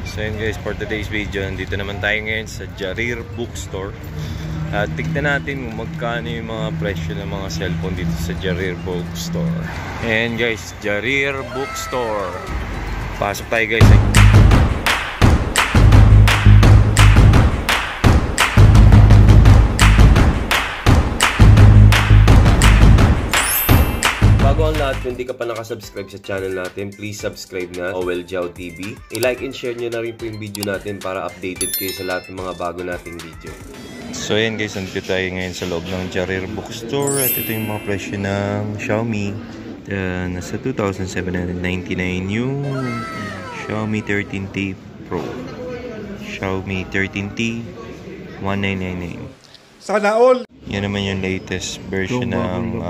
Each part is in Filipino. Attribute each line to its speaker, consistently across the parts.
Speaker 1: So yun guys, for today's video, nandito naman tayo ngayon sa Jarir Bookstore. At tignan natin kung magkano yung mga presyo ng mga cellphone dito sa Jarir Bookstore. And guys, Jarir Bookstore. Pasok tayo guys. Bago ang lahat, kung hindi ka pa nakasubscribe sa channel natin, please subscribe na, Owel Jiao TV. I-like and share nyo na rin po yung video natin para updated kayo sa lahat ng mga bago nating video. So yan guys, nandito tayo ngayon sa loob ng Jarir Bookstore. At ito yung mga presyo ng Xiaomi. Nasa 2,799 yung Xiaomi 13T Pro. Xiaomi 13T 1999.
Speaker 2: Sana all!
Speaker 1: Yan naman yung latest version ng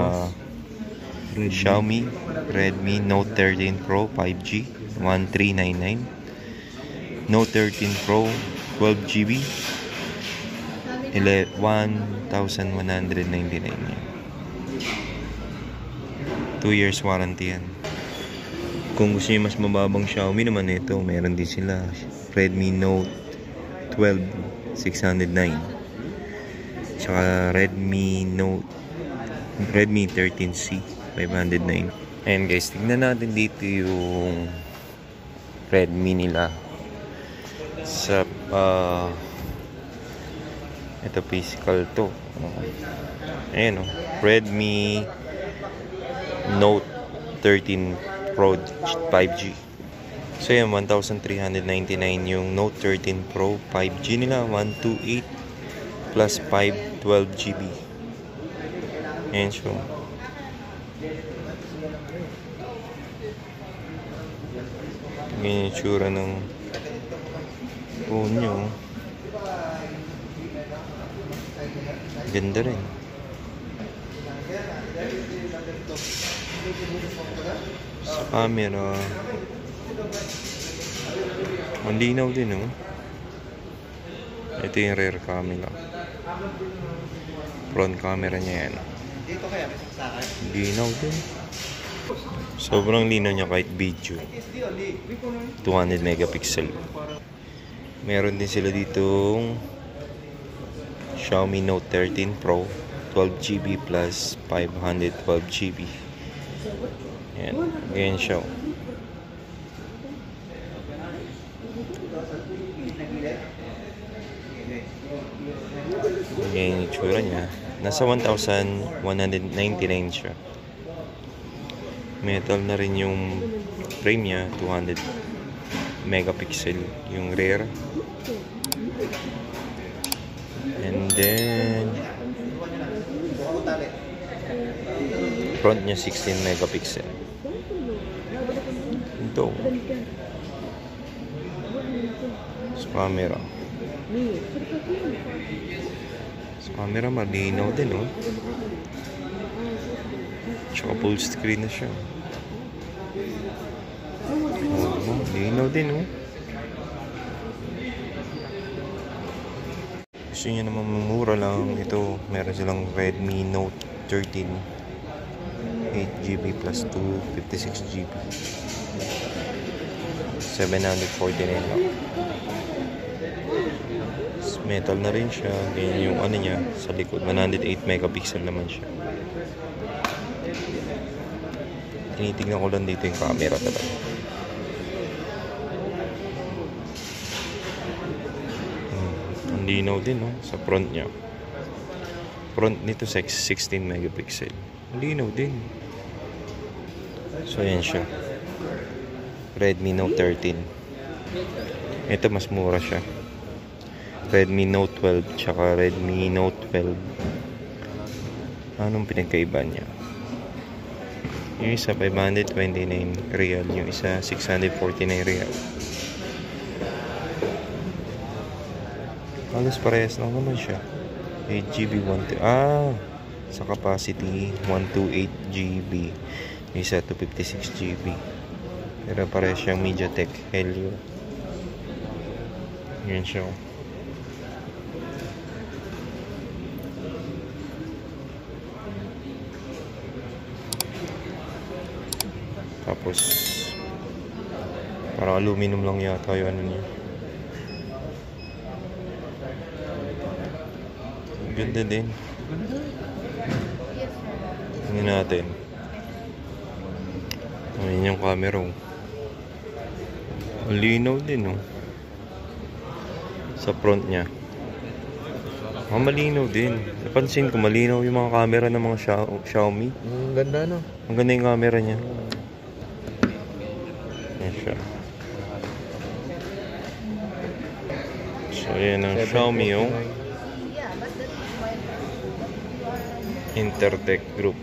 Speaker 1: Xiaomi Redmi Note 13 Pro 5G 1399. Note 13 Pro 12GB 1,199 yan. 2 years warranty yan. Kung gusto nyo mas mababang Xiaomi naman, ito meron din sila Redmi Note 12 609, tsaka Redmi 13C 509. Ayan guys, tignan natin dito yung Redmi nila sa ito physical to. Ayan o, Redmi Note 13 Pro 5G. So yan, 1,399 yung Note 13 Pro 5G nila, 128 plus 5 12GB. Ayan siya. Ganyan yung tsura ng phone nyo. Ganda rin. Sa camera, ang linaw din, oh. Ito yung rear camera. Front camera niya yan.
Speaker 2: Dito kaya may saksakan?
Speaker 1: Linaw din. Sobrang linaw niya kahit video. 200 megapixel. Meron din sila ditong Xiaomi Note 13 Pro 12GB plus 512GB. Ayan. Ganyan siya. Ganyan yung tsura niya. Nasa 1,199 siya. Metal na rin yung frame niya, 200 megapixel yung rear. And then front niya 16 megapixel. Ito sa camera. Sa camera malinaw din, oh. Tsaka full screen na siya. Oh, linaw din, oh. Gusto nyo naman mura lang. Ito, meron silang Redmi Note 13 8GB plus 256GB 749 lang. Metal na rin siya. Ganyan yung ano niya sa likod, 108 megapixel naman siya. Tinitignan ko lang dito yung camera talaga. Ang linaw din, no? Sa front niya. Front nito 16 megapixel. Ang linaw din. So yan siya. Redmi Note 13. Ito mas mura siya. Redmi Note 12 tsaka Redmi Note 12. Anong pinagkaiba niya? Yung isa 529 real, yung isa 649 real. Halos parehas lang naman siya. 8GB sa capacity 128GB, yung isa 256GB. Pero parehas siyang MediaTek Helio. Yan siya. Tapos parang aluminum lang yata yung ano niya. Ganda din. Tingnan natin. Ayan yung camera. Ang linaw din, oh. Sa front niya. Malinaw din. Napansin ko, malinaw yung mga camera ng mga Xiaomi.
Speaker 2: Ang ganda, no?
Speaker 1: Ang ganda yung camera niya. Ayan siya. So, ayan ang Xiaomi, oh. Intertech Group.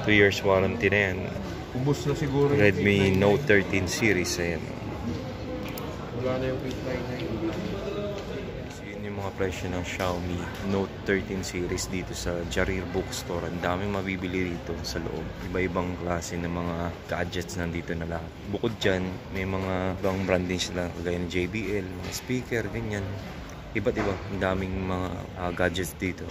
Speaker 1: 2 years warranty na yan.
Speaker 2: Ubus na siguro
Speaker 1: Redmi Note 13 series. Ayan.
Speaker 2: Wala na yung 899.
Speaker 1: So, yun yung mga presyo ng Xiaomi Note 13 series dito sa Jarir Bookstore. Ang daming mabibili dito sa loob. Iba-ibang klase ng mga gadgets nandito na lahat. Bukod dyan, may mga ibang brand din sila kagaya ng JBL, mga speaker, ganyan. Iba't iba. Ang daming mga gadgets dito.